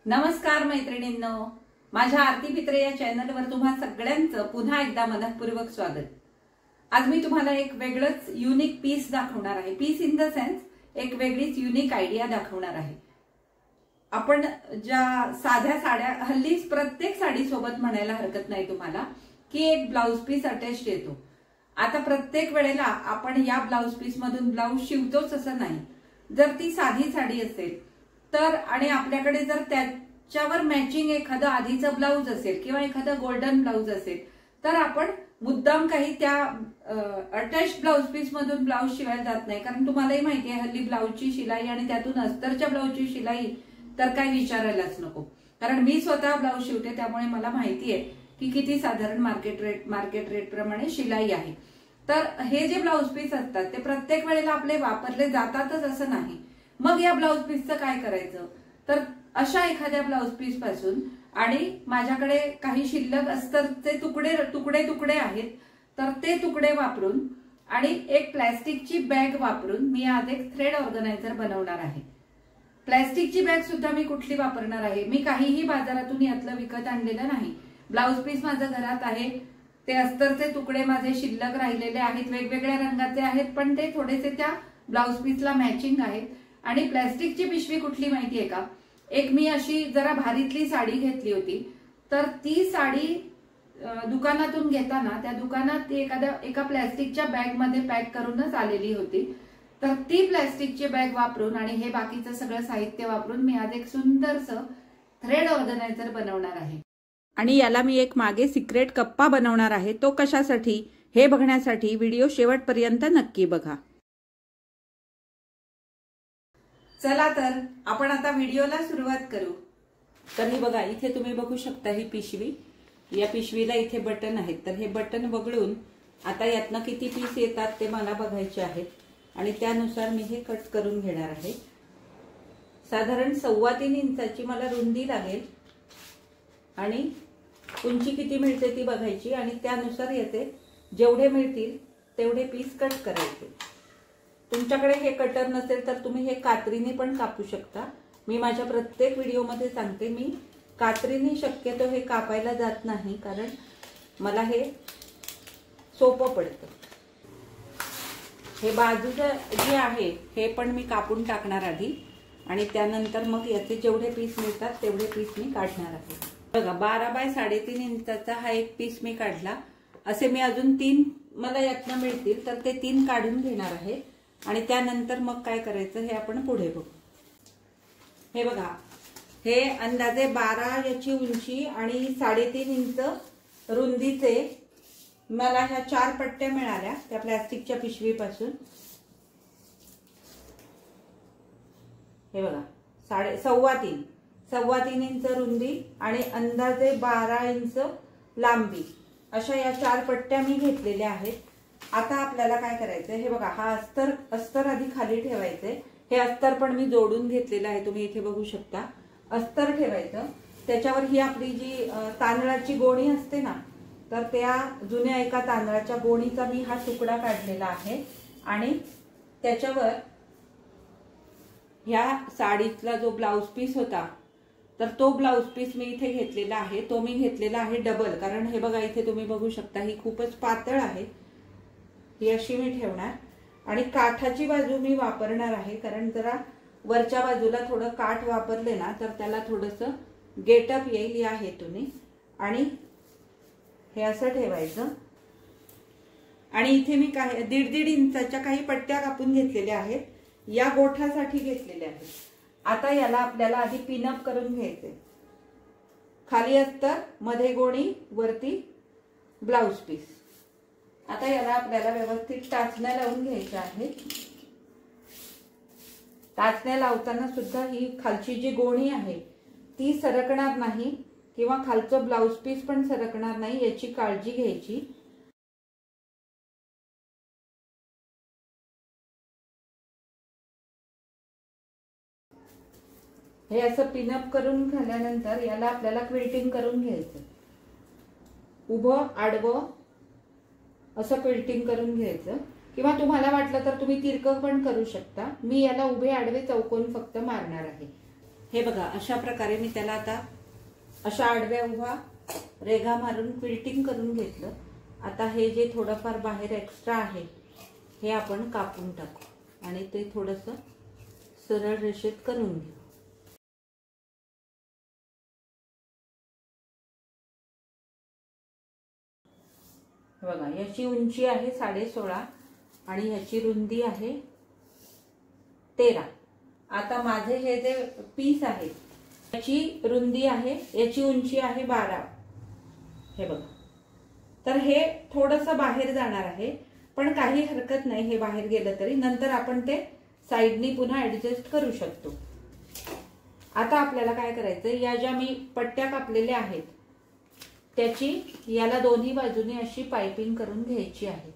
नमस्कार मैत्रिणींनो, माझ्या आरती पित्रे या चॅनलवर तुम्हा सगळ्यांचं पुन्हा एकदा मनपूर्वक स्वागत। आज मी तुम्हाला एक वेगळंच युनिक पीस दाखवणार आहे। पीस इन द सेन्स एक वेगळीच युनिक आयडिया दाखवणार आहे। आपण ज्या साध्या साड्या हल्ली प्रत्येक साडी सोबत म्हणायला हरकत नाही तुम्हाला की एक ब्लाउज पीस अटॅच्ड येतो। आता प्रत्येक वेळेला आपण या ब्लाउज पीस मधून ब्लाउज शिवतोच असं नाही। जर ती साधी साडी असेल तर आणि आपल्याकडे जर त्याच्यावर मॅचिंग एखादं आधीचं ब्लाउज असेल किंवा एखादं गोल्डन ब्लाउज असेल तर आपण मुद्दाम काही त्या अटॅच्ड ब्लाउज पीस मधून ब्लाउज शिवायला जात नाही। कारण तुम्हालाही माहिती आहे हल्ली ब्लाउजची शिलाई आणि त्यातून अस्तरच्या ब्लाउजची शिलाई तर काय विचारायलाच नको। कारण मी स्वतः ब्लाउज शिवते त्यामुळे मला माहिती आहे की किती साधारण मार्केट रेट प्रमाणे शिलाई आहे। तर हे जे ब्लाउज पीस असतात ते प्रत्येक वेळेला आपले वापरले जातातच असं नाही। मग या ब्लाउज पीसचं काय करायचं तर अशा एखाद्या ब्लाउज पीस पासून आणि माझ्याकडे काही शिल्लक अस्तरचे तुकडे आहेत तर ते तुकडे वापरून आणि एक प्लास्टिकची बॅग वापरून मी आज एक थ्रेड ऑर्गनायझर बनवणार आहे। प्लास्टिकची बॅग सुद्धा मी कुठली वापरणार आहे, मी काहीही बाजारातून यातलं विकत आणलेलं नाही। ब्लाउज पीस माझ्या घरात आहे, ते अस्तरचे तुकडे माझे शिल्लक राहिलेले आहेत, वेगवेगळ्या रंगाचे आहेत पण ते थोडेसे त्या ब्लाउज पीसला मॅचिंग आहेत। आणि प्लास्टिकची पिशवी कुठली माहितीये का, एक मी अशी जरा भारीतली साडी घेतली होती तर ती साडी दुकानातून घेताना त्या दुकानात एका प्लास्टिकच्या बॅग मध्ये पॅक करूनच आलेली होती। तर ती प्लास्टिकची बॅग वापरून आणि हे बाकीचं सगळं साहित्य वापरून मी आज एक सुंदरसं थ्रेड ऑर्गनायझर बनवणार आहे। आणि याला मी एक मागे सिक्रेट कप्पा बनवणार आहे। तो कशासाठी हे बघण्यासाठी व्हिडिओ शेवटपर्यंत नक्की बघा। चला तर आपण आता व्हिडिओला सुरुवात करू। तर हे बघा, इथे तुम्ही बघू शकता ही पिशवी, या पिशवीला इथे बटन आहेत। तर हे बटन वगळून आता यातनं किती पीस येतात ते मला बघायचे आहेत आणि त्यानुसार मी हे कट करून घेणार आहे। साधारण 3.25 इंचाची मला रुंदी लागेल आणि उंची किती मिळते ती बघायची आणि त्यानुसार येते जेवढे मिळतील तेवढे पीस कट करायचे। तुमच्याकडे हे कटर नसेल तर तुम्ही हे कात्रीने पण कापू शकता। मी माझ्या प्रत्येक व्हिडिओमध्ये सांगते मी कात्रीने शक्यतो हे कापायला जात नाही कारण मला हे सोपं पडतं। हे बाजूचं जे आहे हे पण मी कापून टाकणार आधी आणि त्यानंतर मग याचे जेवढे पीस मिळतात तेवढे पीस मी काढणार आहे। बघा 12 बाय 3.5 इंचाचा हा एक पीस मी काढला। असे मी अजून 3 मला यातनं मिळतील तर ते 3 काढून घेणार आहे आणि त्यानंतर मग काय करायचं हे आपण पुढे बघू। हे बघा, हे अंदाजे 12 याची उंची आणि 3.5 इंच रुंदीचे मला ह्या 4 पट्ट्या मिळाल्या त्या प्लास्टिकच्या पिशवीपासून। हे बघा, 3.25 इंच रुंदी आणि अंदाजे 12 इंच लांबी अशा या 4 पट्ट्या मी घेतलेल्या आहेत। आता आपल्याला काय करायचंय, हे बघा, हा अस्तर आधी खाली ठेवायचंय। हे अस्तर पण मी जोडून घेतलेलं आहे, तुम्ही इथे बघू शकता। अस्तर ठेवायचं, त्याच्यावर ही आपली जी तांदळाची गोणी असते ना तर त्या जुन्या एका तांदळाच्या गोणीचा मी हा तुकडा काढलेला आहे आणि त्याच्यावर ह्या साडीतला जो ब्लाउज पीस होता तर तो ब्लाउज पीस मी इथे घेतलेला आहे। तो मी घेतलेला आहे डबल, कारण हे बघा इथे तुम्ही बघू शकता ही खूपच पातळ आहे। ही अशी मी ठेवणार आणि काठाची बाजू मी वापरणार आहे कारण जरा वरच्या बाजूला थोडं काठ वापरले ना तर त्याला थोडंसं गेटअप येईल या हेतूने। आणि हे असं ठेवायचं आणि इथे मी काय 1.5 इंचाच्या काही पट्ट्या कापून घेतलेल्या आहेत, या गोठासाठी घेतलेल्या आहेत। आता याला आपल्याला आधी पिनअप करून घ्यायचे। खाली अस्तर, मध्ये गोणी, वरती ब्लाउज पीस। आता याला आपल्याला व्यवस्थित टाचण्या लावून घ्यायच्या आहेत। टाचण्या लावताना सुद्धा ही खालची जी गोणी आहे ती सरकणार नाही किंवा खालचं ब्लाउज पीस पण सरकणार नाही याची काळजी घ्यायची। हे असं पिनअप करून झाल्यानंतर याला आपल्याला क्विल्टिंग करून घ्यायचं। उभं आडवं असं क्विल्टिंग करून घ्यायचं किंवा तुम्हाला वाटलं तर तुम्ही तिरकं पण करू शकता। मी याला उभे आडवे चौकोन फक्त मारणार आहे। हे बघा अशा प्रकारे मी त्याला आता अशा आडव्या उभा रेघा मारून क्विल्टिंग करून घेतलं। आता हे जे थोडंफार बाहेर एक्स्ट्रा आहे हे आपण कापून टाकू आणि ते थोडंसं सरळ रेषेत करून घेऊ। बघा याची उंची आहे 16.5 आणि याची रुंदी आहे 13। आता माझे हे जे पीस आहे याची रुंदी आहे, याची उंची आहे 12। हे बघा, तर हे थोडंसं बाहेर जाणार आहे, पण काही हरकत नाही हे बाहेर गेलं तरी, नंतर आपण ते साइडनी पुन्हा ऍडजस्ट करू शकतो। आता आपल्याला काय करायचं, या ज्या मी पट्ट्या कापलेल्या आहेत त्याची याला दोन्ही बाजूनी अशी पाइपिंग करून घ्यायची आहे।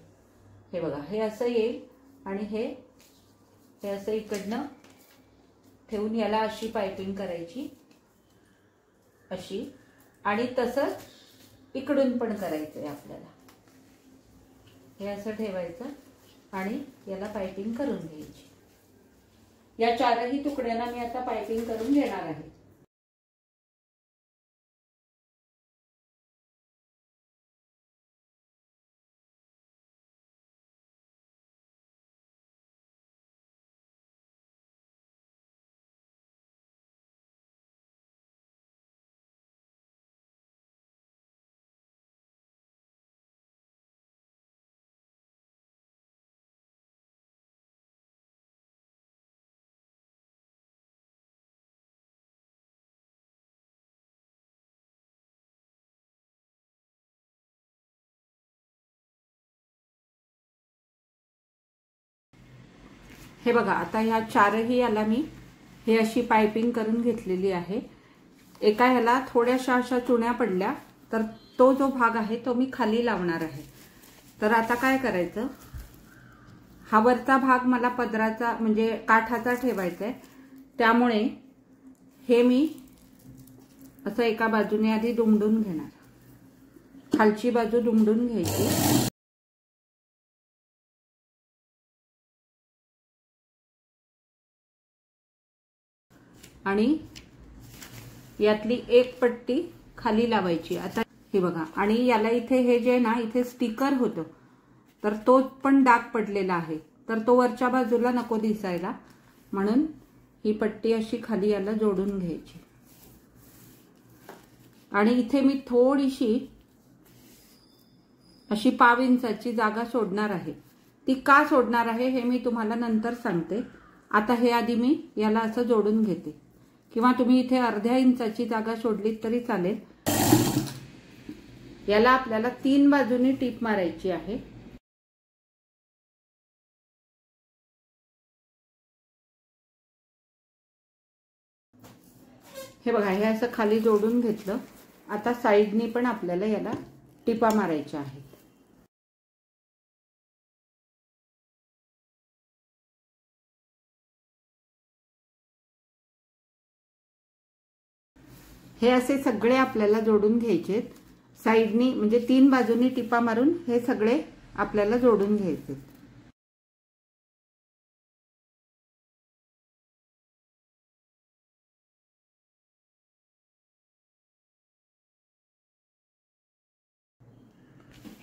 हे बघा हे असं येईल आणि हे असं इकडनं ठेवून याला अशी पाइपिंग करायची अशी, आणि तसंच इकडून पण करायचंय आपल्याला। हे असं ठेवायचं आणि याला पाइपिंग करून घ्यायची। या चारही तुकड्यांना मी आता पाइपिंग करून घेणार आहे। हे बघा आता ह्या चारही याला मी हे अशी पाइपिंग करून घेतलेली आहे। एका ह्याला थोड्याशा अशा चुण्या पडल्या, तर तो जो भाग आहे तो मी खाली लावणार आहे। तर आता काय करायचं, हा वरचा भाग मला पदराचा म्हणजे काठाचा ठेवायचा आहे, त्यामुळे हे मी असं एका बाजूने आधी दुमडून घेणार। खालची बाजू दुमडून घ्यायची आणि यातली एक पट्टी खाली लावायची। आता हे बघा, आणि याला इथे हे जे ना इथे स्टिकर होतं, तर तो पण डाग पडलेला आहे, तर तो वरच्या बाजूला नको दिसायला, म्हणून ही पट्टी अशी खाली याला जोडून घ्यायची। आणि इथे मी थोडीशी अशी 1/2 इंचाची जागा सोडणार आहे। ती का सोडणार आहे हे मी तुम्हाला नंतर सांगते। आता हे आधी मी याला असं जोडून घेते, किंवा तुम्ही इथे 1/2 इंचाची जागा सोडलीत तरी चालेल। याला आपल्याला 3 बाजूनी टीप मारायची आहे। हे बघा हे असं खाली जोडून घेतलं। आता साइडनी पण आपल्याला याला टिपा मारायच्या आहेत। हे असे सगळे आपल्याला जोडून घ्यायचे, साइडनी म्हणजे 3 बाजूनी टिपा मारून हे सगळे आपल्याला जोडून घ्यायचे।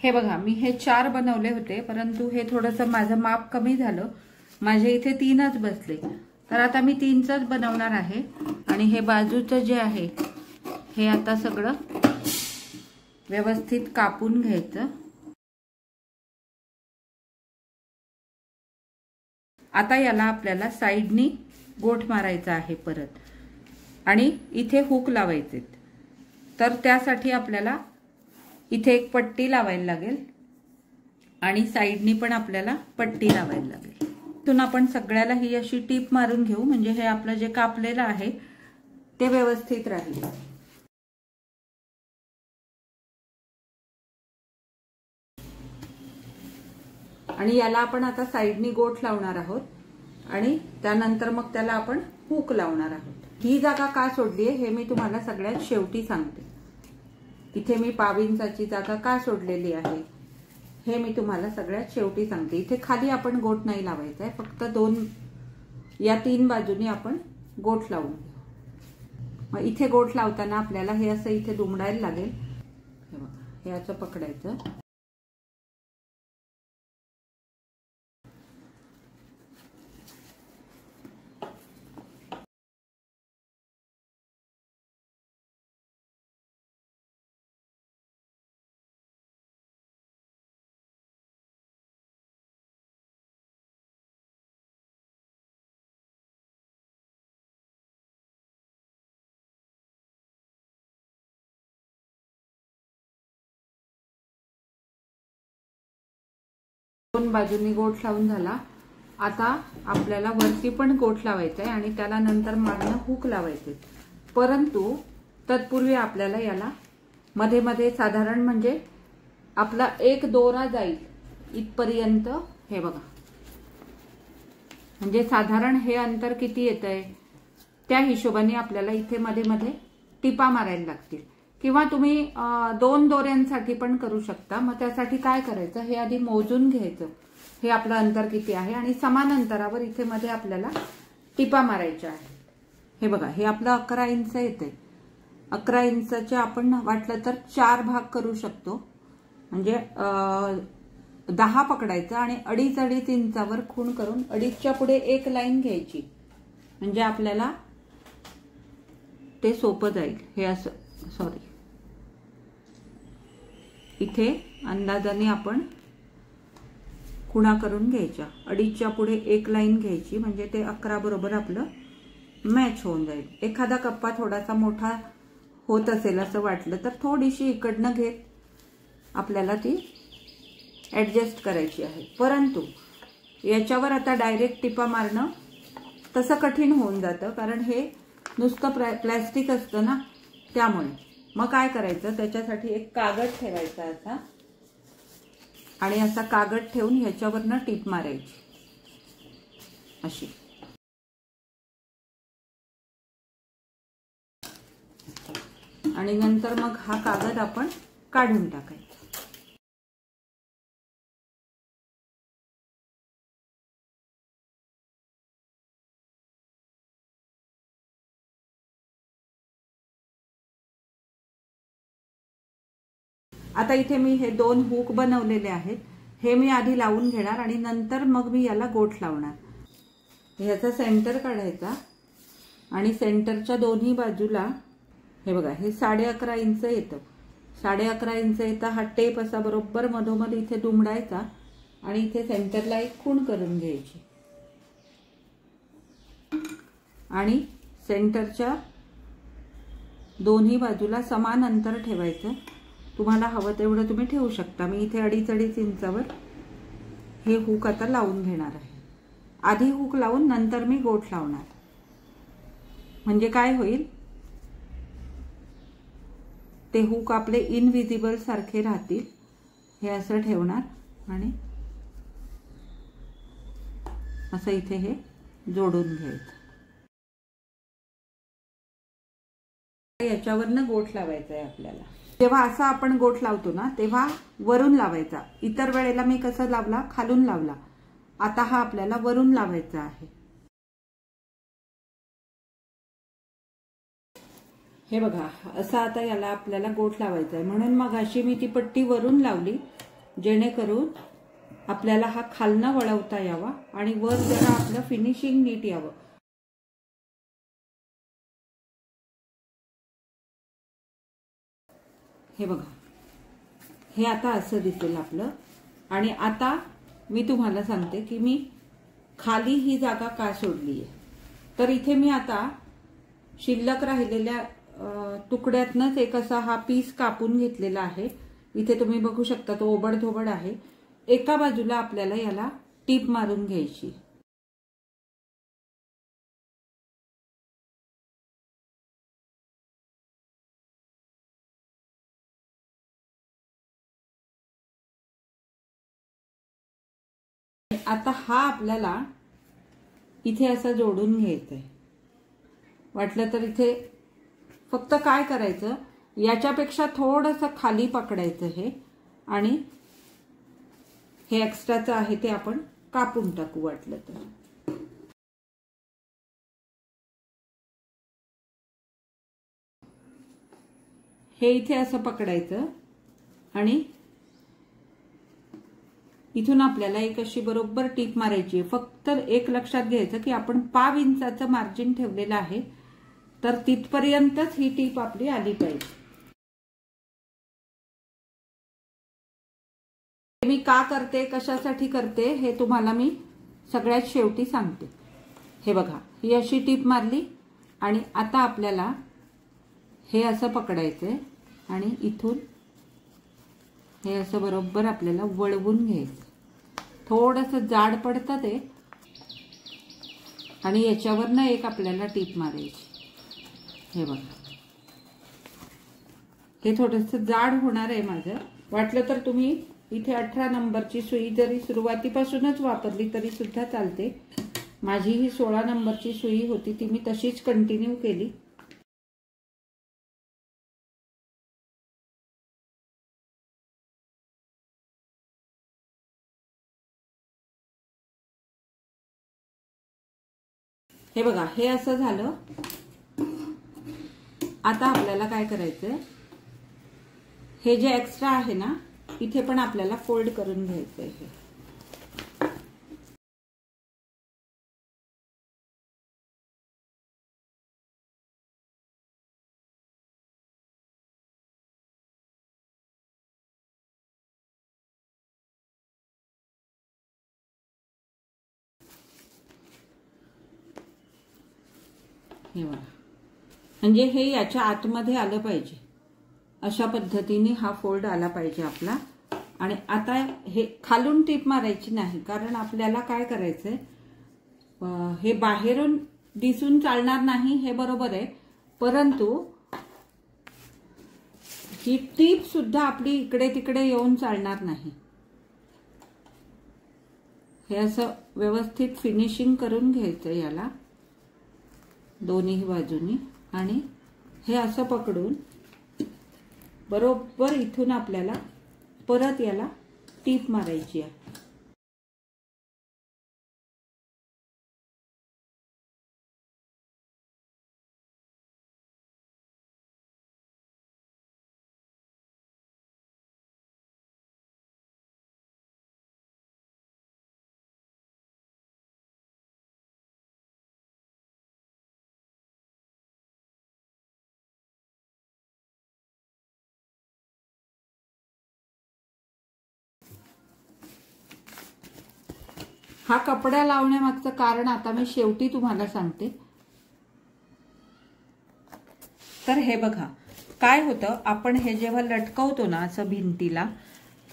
हे बघा मी हे 4 बनवले होते, परंतु हे थोडंसं माझं माप कमी झालं, माझे इथे 3च बसले, तर आता मी 3चंच बनवणार आहे। आणि हे बाजूचं जे आहे हे आता सगळं व्यवस्थित कापून घ्यायचं। आता याला आपल्याला साइडनी गोठ मारायचा आहे परत, आणि इथे हुक लावायचे। तर त्यासाठी आपल्याला इथे एक पट्टी लावायला लागेल आणि साइडनी पण आपल्याला पट्टी लावायला लागेल। इथून आपण सगळ्याला ही अशी टीप मारून घेऊ, म्हणजे हे आपलं जे कापलेलं आहे ते व्यवस्थित राहील। आणि याला आपण आता साइडनी गोठ लावणार आहोत आणि त्यानंतर मग त्याला आपण हुक लावणार आहोत। ही जागा का सोडली आहे हे मी तुम्हाला सगळ्यात शेवटी सांगते। इथे मी 1/2 इंचाची जागा का सोडलेली आहे हे मी तुम्हाला सगळ्यात शेवटी सांगते। इथे खाली आपण गोठ नाही लावायचा आहे, फक्त 2 या 3 बाजूनी आपण गोठ लावून घेऊ। मग इथे गोठ लावताना आपल्याला हे असं इथे दुमडायला लागेल. हे बघा, हे असं पकडायचं. दोन बाजूनी गोठ लावून झाला. आता आपल्याला वरती पण गोठ लावायचा आहे आणि त्याला नंतर मागणं हुक लावायचे. परंतु तत्पूर्वी आपल्याला याला मध्ये मध्ये साधारण म्हणजे आपला एक दोरा जाईल इथपर्यंत. हे बघा, म्हणजे साधारण हे अंतर किती येत आहे त्या हिशोबाने आपल्याला इथे मध्ये मध्ये टिपा मारायला लागतील. किंवा तुम्ही 2 दोऱ्यांसाठी पण करू शकता. मग त्यासाठी काय करायचं, हे आधी मोजून घ्यायचं हे आपलं अंतर किती आहे आणि समान अंतरावर इथे मध्ये आपल्याला टिपा मारायच्या आहेत. हे बघा, हे आपलं 11 इंच येते. 11 इंचाचे आपण वाटलं तर 4 भाग करू शकतो. म्हणजे 10 पकडायचं आणि 2.5 इंचावर खूण करून 2.5च्या पुढे एक लाईन घ्यायची. म्हणजे आपल्याला ते सोपं जाईल. हे असं, सॉरी, इथे अंदाजाने आपण खुणा करून घ्यायच्या. 2.5च्या पुढे एक लाईन घ्यायची. म्हणजे ते 11 बरोबर आपलं मॅच होऊन जाईल. एखादा कप्पा थोडासा मोठा होत असेल असं वाटलं तर थोडीशी इकडनं घेत आपल्याला ती ऍडजस्ट करायची आहे. परंतु याच्यावर आता डायरेक्ट टिपा मारणं तसं कठीण होऊन जातं, कारण हे नुसतं प्लॅस्टिक असतं ना, त्यामुळे. मग काय करायचं, त्याच्यासाठी एक कागद ठेवायचा असा आणि असा कागद ठेवून ह्याच्यावरनं टीप मारायची अशी. आणि नंतर मग हा कागद आपण काढून टाकायचा. आता इथे मी हे 2 हुक बनवलेले आहेत. हे मी आधी लावून घेणार आणि नंतर मग मी याला गोठ लावणार. ह्याचा सेंटर काढायचा आणि सेंटरच्या दोन्ही बाजूला हे बघा, हे 11.5 इंच येतं. 11.5 इंच येतं. हा टेप असा बरोबर मधोमध इथे दुमडायचा आणि इथे सेंटरला एक खूण करून घ्यायची आणि सेंटरच्या दोन्ही बाजूला समान अंतर ठेवायचं. तुम्हाला हवं तेवढं तुम्ही ठेवू शकता. मी इथे 2.5 इंचावर हे हुक आता लावून घेणार आहे. आधी हुक लावून नंतर मी गोठ लावणार. म्हणजे काय होईल, ते हुक आपले इनविजिबल सारखे राहतील. हे असं ठेवणार आणि असं इथे हे जोडून घ्यायचं. याच्यावरनं गोठ लावायचं आहे आपल्याला. जेव्हा असा आपण गोठ लावतो ना, तेव्हा वरून लावायचा. इतर वेळेला मी कसं लावला, खालून लावला. आता हा आपल्याला वरून लावायचा आहे. हे बघा, असं आता याला आपल्याला गोठ लावायचा आहे. म्हणून मग अशी मी ती पट्टी वरून लावली, जेणेकरून आपल्याला हा खालनं वळवता यावा आणि वर जरा आपलं फिनिशिंग नीट यावं. हे बघा, हे आता असं दिसेल आपलं. आणि आता मी तुम्हाला सांगते की मी खाली ही जागा का सोडली आहे. तर इथे मी आता शिल्लक राहिलेल्या तुकड्यातनच एक असा हा पीस कापून घेतलेला आहे. इथे तुम्ही बघू शकता तो ओबडधोबड आहे. एका बाजूला आपल्याला याला टीप मारून घ्यायची. आता हा आपल्याला इथे असं जोडून घ्यायचंय. वाटलं तर इथे फक्त काय करायचं, याच्यापेक्षा थोडंसं खाली पकडायचं हे आणि हे एक्स्ट्राचं आहे ते आपण कापून टाकू वाटलं तर. हे इथे असं पकडायचं आणि इथून आपल्याला एक अशी बरोबर टीप मारायची. फक्त एक लक्षात घ्यायचं की आपण 1/2 इंचाचं मार्जिन ठेवलेलं आहे, तर तिथपर्यंतच ही टीप आपली आली पाहिजे. मी का करते, कशासाठी करते हे तुम्हाला मी सगळ्यात शेवटी सांगते. हे बघा, ही अशी टीप मारली आणि आता आपल्याला हे असं पकडायचंय आणि इथून हे असं बरोबर आपल्याला वळवून घ्यायचं. थोडंसं जाड पडतं ते आणि याच्यावरनं एक आपल्याला टीप मारायची. हे बघा, हे थोडंसं जाड होणार आहे माझं. वाटलं तर तुम्ही इथे 18 नंबरची सुई जरी सुरुवातीपासूनच वापरली तरी सुद्धा चालते. माझी ही 16 नंबरची सुई होती, ती मी तशीच कंटिन्यू केली. हे बघा, हे असं झालं. आता आपल्याला काय करायचं, हे जे एक्स्ट्रा आहे ना इथे पण आपल्याला फोल्ड करून घ्यायचं आहे. हे बघा, म्हणजे हे याच्या आतमध्ये आलं पाहिजे. अशा पद्धतीने हा फोल्ड आला पाहिजे आपला. आणि आता हे खालून टीप मारायची नाही, कारण आपल्याला काय करायचंय, हे बाहेरून दिसून चालणार नाही हे बरोबर आहे, परंतु ही टीप सुद्धा आपली इकडे तिकडे येऊन चालणार नाही. हे असं व्यवस्थित फिनिशिंग करून घ्यायचं याला दोन्ही बाजूनी आणि हे असं पकडून बरोबर इथून आपल्याला परत याला टीप मारायची आहे. हा कपडा लावण्यामागचं कारण आता मी शेवटी तुम्हाला सांगते. तर हे बघा, काय होतं, आपण हे जेव्हा लटकवतो ना असं भिंतीला,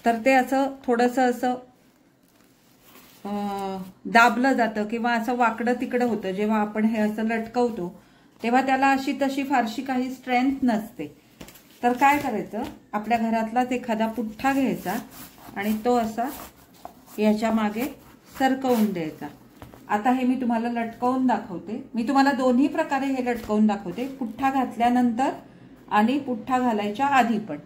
तर ते असं थोडंसं असं दाबलं जातं किंवा असं वाकडं तिकडं होतं. जेव्हा आपण हे असं लटकवतो तेव्हा त्याला अशी तशी फारशी काही स्ट्रेंथ नसते. तर काय करायचं, आपल्या घरातलाच एखादा पुठ्ठा घ्यायचा आणि तो असा याच्या मागे सरकवून द्यायचा. आता हे मी तुम्हाला लटकवून दाखवते. मी तुम्हाला दोन्ही प्रकारे हे लटकवून दाखवते, पुठ्ठा घातल्यानंतर आणि पुठ्ठा घालायच्या आधी पण.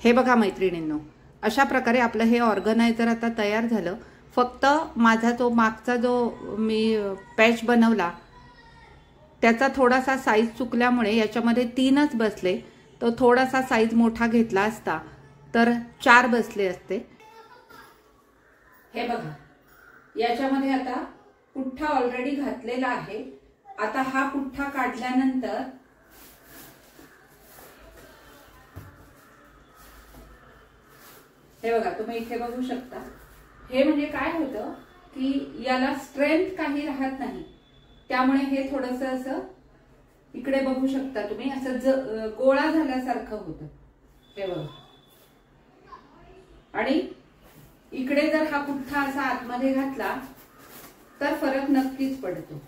हे बघा मैत्रिणींनो, अशा प्रकारे आपलं हे ऑर्गनायझर आता तयार झालं. फक्त माझा जो मागचा जो मी पॅच बनवला त्याचा थोडासा साईज चुकल्यामुळे याच्यामध्ये 3च बसले. तो थोडासा साईज मोठा घेतला असता तर 4 बसले असते. हे बघा, याच्यामध्ये आता पुठ्ठा ऑलरेडी घातलेला आहे. आता हा पुठ्ठा काढल्यानंतर हे बघा, तुम्ही इथे बघू शकता. हे म्हणजे काय होतं की याला स्ट्रेंथ काही राहत नाही, त्यामुळे हे थोडंसं असं इकडे बघू शकता तुम्ही, असं गोळा झाल्यासारखं होतं. हे बघा, आणि इकडे जर हा पुठ्ठा असा आतमध्ये घातला तर फरक नक्कीच पडतो.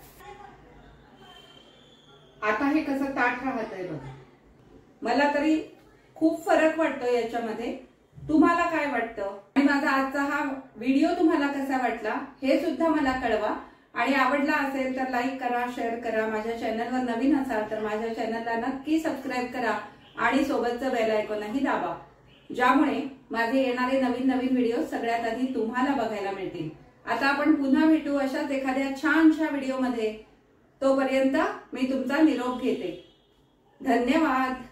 आता हे कसं ताठ राहत आहे बघा. मला तरी खूप फरक वाटतो याच्यामध्ये. तुम्हाला काय वाटतं आणि माझा आजचा हा व्हिडिओ तुम्हाला कसा वाटला हे सुद्धा मला कळवा. आणि आवडला असेल तर लाईक करा, शेअर करा. माझ्या चॅनलवर नवीन असाल तर माझ्या चॅनलला नक्की सबस्क्राईब करा आणि सोबतचं बेल आयकॉनही दाबा, ज्यामुळे माझे येणारे नवीन नवीन व्हिडिओ सगळ्यात आधी तुम्हाला बघायला मिळतील. आता आपण पुन्हा भेटू अशाच एखाद्या छानशा व्हिडिओमध्ये. तोपर्यंत मी तुमचा निरोप घेते. धन्यवाद.